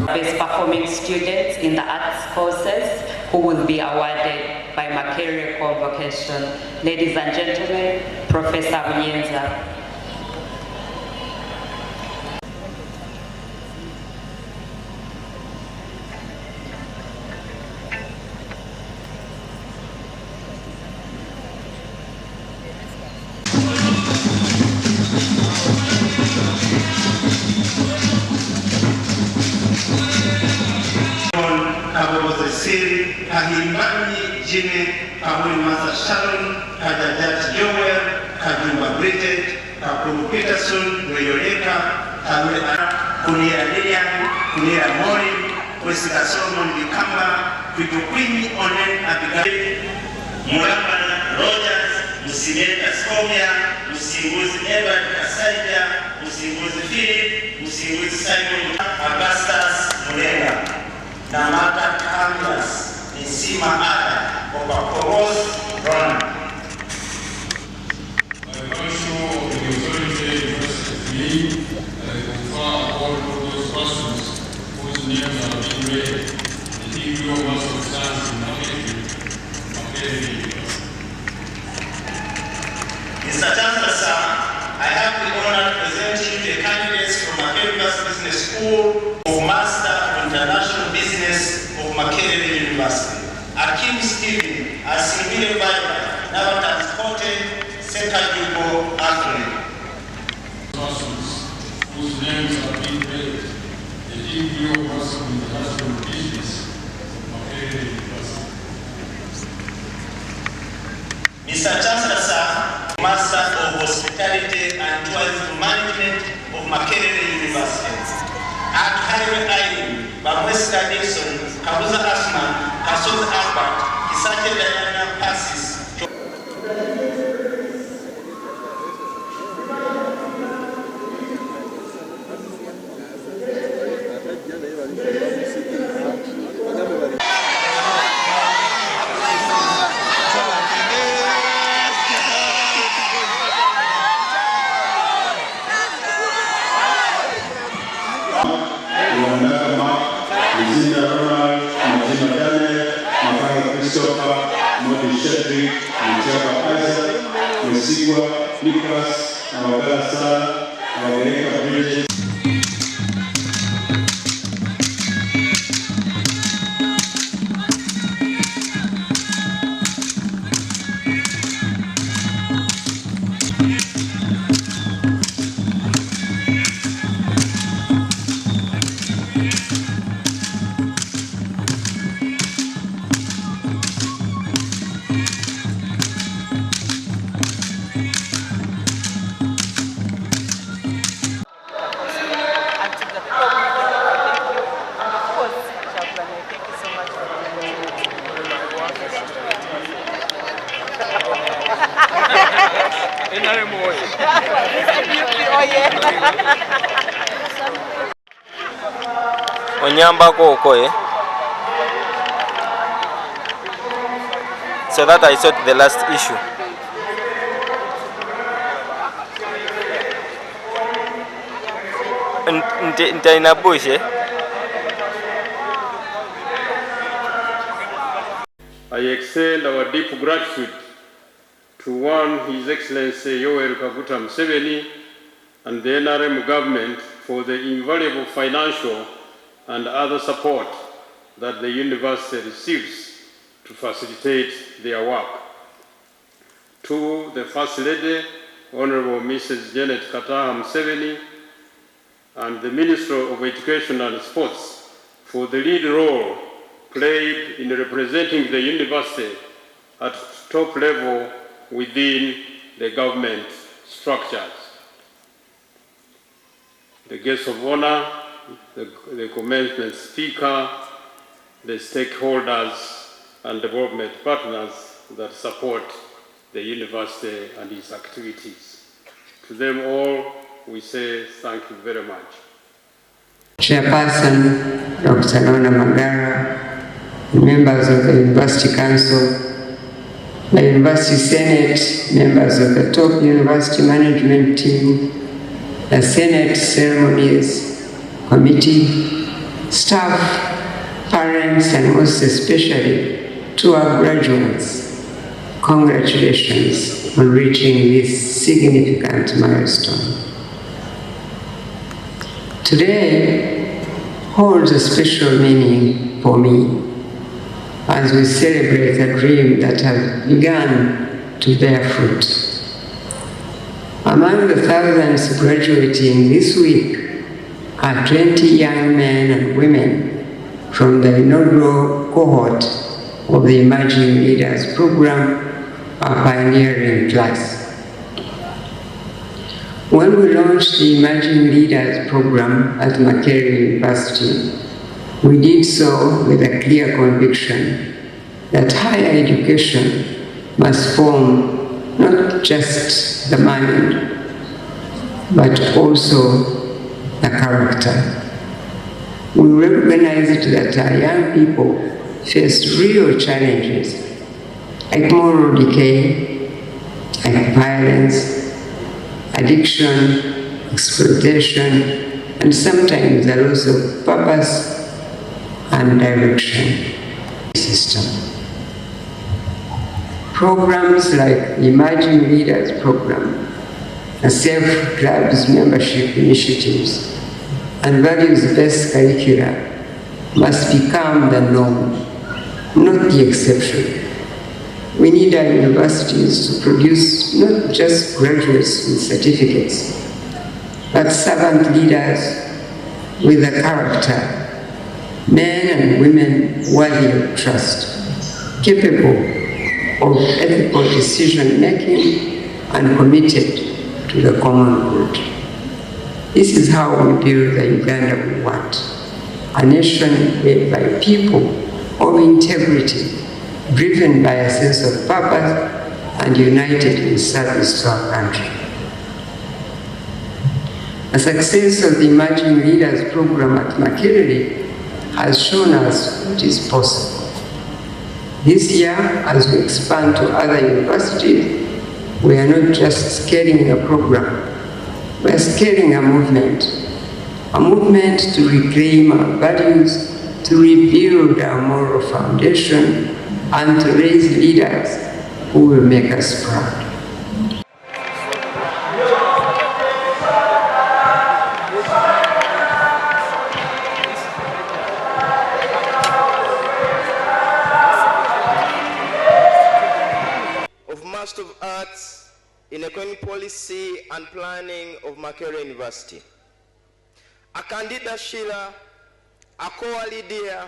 Best performing students in the arts courses who will be awarded by Makerere convocation. Ladies and gentlemen, Professor Bunyenza. Kahimbanyi Jine, Kahuli Masa Sharon, Kajajat Joel, Kajumba Bridget, Kakuru Peterson, Weyoleka, Kahuli Kunia Lilian, Kunia Mori, Wesika Solomon Bikamba, Kutukwini Onen Abigail, Mulambana Rogers, Musimeta Skovia, Musimbuzi Edward Kasaija, Musimbuzi Philip, Musimbuzi Simon, Augustus Mulenga, Namata Canvas, Nisima Ada, Obakoros, Ron. I also of the authority university confer all those persons whose names are being read, the degree of Master of Science in Marketing. Mr. Chancellor, sir, I have the honor to present you the candidates from Makerere Business School of Master of International Business of Makerere University. Akim Stephen, Asimile Bible, now transported, second Yugo Anthony. Persons whose names are being read, the degree of Master of International Business of Makerere University. Mr. Chancellor, sir, Master of Hospitality and Tourism Management of Makerere University. At Highway Island, Bamwesta Dixon, Kabuza Asman, Kasoza Albert, Kisache Diana Passes. Nicholas, Amabella Sara, Eyokubiri. Onyambako okoye. So that I thought the last issue. Ntaina bushe. I extend our deep gratitude to one, His Excellency Yoweri Kaguta Museveni and the NRM government for the invaluable financial and other support that the university receives to facilitate their work. To the First Lady, Honorable Mrs. Janet Kataha Museveni, and the Minister of Education and Sports for the lead role played in representing the university at top level within the government structures. The guests of honor, the commencement speaker, the stakeholders and development partners that support the university and its activities. To them all, we say thank you very much. Chairperson Dr. Nona Magara, members of the University Council, the University Senate, members of the top University Management Team, the Senate Ceremonies Committee, staff, parents, and most especially to our graduates. Congratulations on reaching this significant milestone. Today holds a special meaning for me as we celebrate a dream that has begun to bear fruit. Among the thousands graduating this week are 20 young men and women from the inaugural cohort of the Emerging Leaders Program, our pioneering class. When we launched the Emerging Leaders Program at Makerere University, we did so with a clear conviction that higher education must form not just the mind, but also the character. We recognized that our young people faced real challenges like moral decay, like violence, addiction, exploitation, and sometimes the loss of purpose and direction system. Programs like the Emerging Leaders Program, the Safe Clubs membership initiatives, and values-based curricula must become the norm, not the exception. We need our universities to produce not just graduates with certificates, but servant leaders with a character, men and women worthy of trust, capable of ethical decision-making and committed to the common good. This is how we build the Uganda we want, a nation led by people of integrity, driven by a sense of purpose and united in service to our country. The success of the Emerging Leaders Program at Makerere has shown us what is possible. This year, as we expand to other universities, we are not just scaling a program, we are scaling a movement to reclaim our values, to rebuild our moral foundation, and to raise leaders who will make us proud. Of Master of Arts in Economic Policy and Planning of Makerere University. Akandida Sheilla, Akoa Lydia,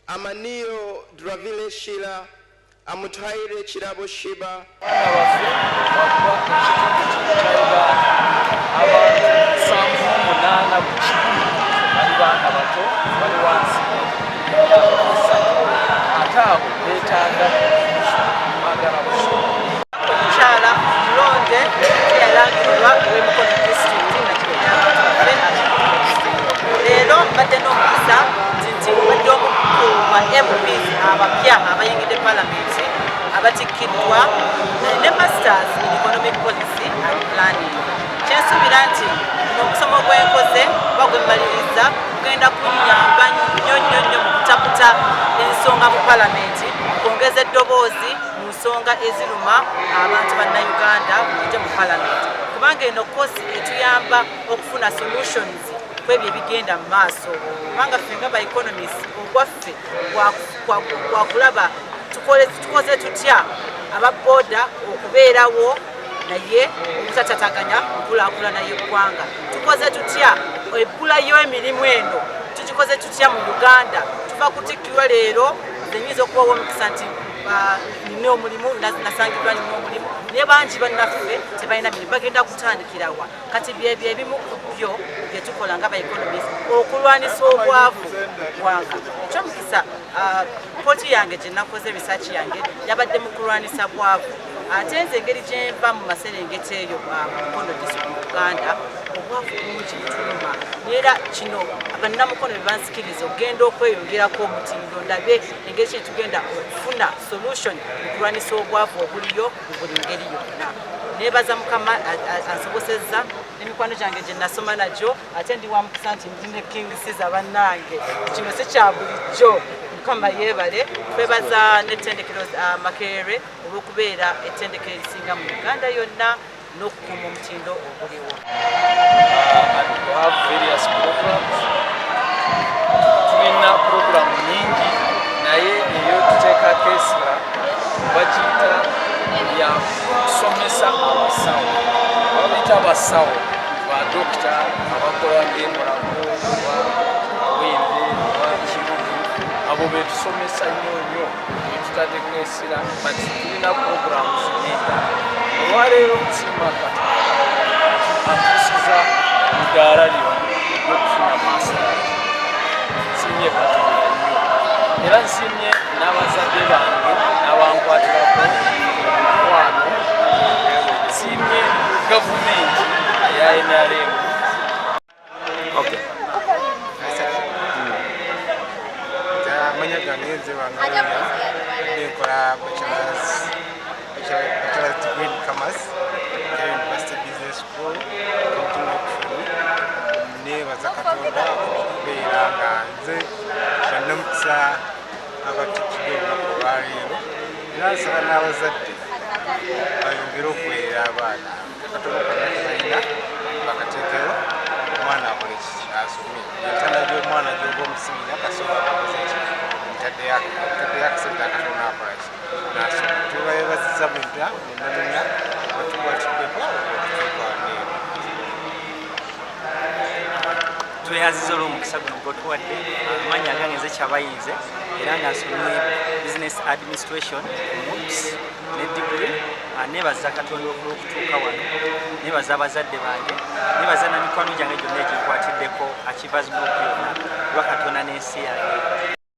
Amaniyo Dravile Sheilla, Amuthaire Chirabo Shiba. Omukyala mulonde eyalangirwa ow'Emukono District leero mbadde n'omukisa nti mbadde omukuuma MPs abapya abayingidde Palamenti abatikkiddwa ne Masters in Economic Policy and Planning. Kyensuubira nti n'okusoma ogwenkoze oba gwemmaliriza kugenda kunnyamba nnyo mu kutaputa ensonga mu Palamenti, kwongeza eddoboozi mu nsonga eziruma abantu bannayuganda okujja mu Palamenti, kubanga eno kkosi etuyamba okufuna solutions kwebyo ebigenda mu maaso, kubanga ffe nga ba economists ogwaffe gwakulaba tukoze tutya ababooda okubeerawo naye obutatataganya nkulaakulana y'eggwanga, tukoze tutya ebbula y'emirimu eno tugikoze tutya mu Uganda, tuva kutikkirwa leero zenyinza okubawo omukisa nti nina omulimu nasangibwa nina omulimu naye bangi bannaffe tebalina mirimu bagenda kutandikirawa. Kati byebyo ebimu ku byo bye tukola nga ba-economist okulwanisa obwavu bwanga. Ekyomukisa poti yange gye nakoze research yange yabadde mu kulwanisa bwavu. Ate nze engeri gye nva mu maserengeta eyo mu Mukono District mu Uganda obwavu bungi butuluma era kino bannamukono bye bansikiriza okugenda okweyongerako omutindo ndabe engeri kye tugenda okufuna solution okulwanisa obwavu obuliyo mu buli ngeri yonna. Nebaza Mukama ansobosezza n'emikwano gyange gye nasoma nagyo ate ndi wa mukisa nti ndi ne King Caesar bannange kino si kya bulijjo. Mukama yeebale. Twebaza n'ettendekero Makerere olw'okubeera ettendekero erisinga mu Uganda yonna n'okukuuma omutindo oguliwo. We have various programs. Tulina programu nyingi naye eyo tuteekako esira bagiyita ya kusomesa abasawo. Babiyita abasawo badokita abakola ng'emulago oba awembe oba kirugu abo betusomesa nnyo netutaddeko esira but tulina programs n'endala. Olwaleero nsiimaka atuusiza mudaala lyonna eryokufuna masters. Nsiimye Katonda nnyo era nsiimye n'abazadde bange n'abankwatirako omukwano. Nsiimye gavumenti eya NRM. Amanya gange nze Anyumya nkola bachelor's degree in commerce at University Business School nebaza Katonda okubeera nga nze bannamukisa abatikidde olunaku olwaleero era nsaba n'abazadde bayongere okuweerera abaana Katonda konna tebalina bakateekero omwana akole asome entanda gy'omwana gy'oba omusimira kasobola akakoze eki ntadde yakasente akatono akola ki nasoma. Tubayebaziza mwenda nenanenya batukwatiddeko okutwekwaneero. Tweyaziza olw'omukisa guno gw'otuwadde. Amannya gange nze Kyabayinze era nga nsomye business administration MUPS ne diguli. Nebaza Katonda olw'okutuuka wano, nebaza abazadde bange, nebaza na mikwano gyange gyonna eginkwatiddeko Achievers Group yonna lwa Katonda n'ensi yange.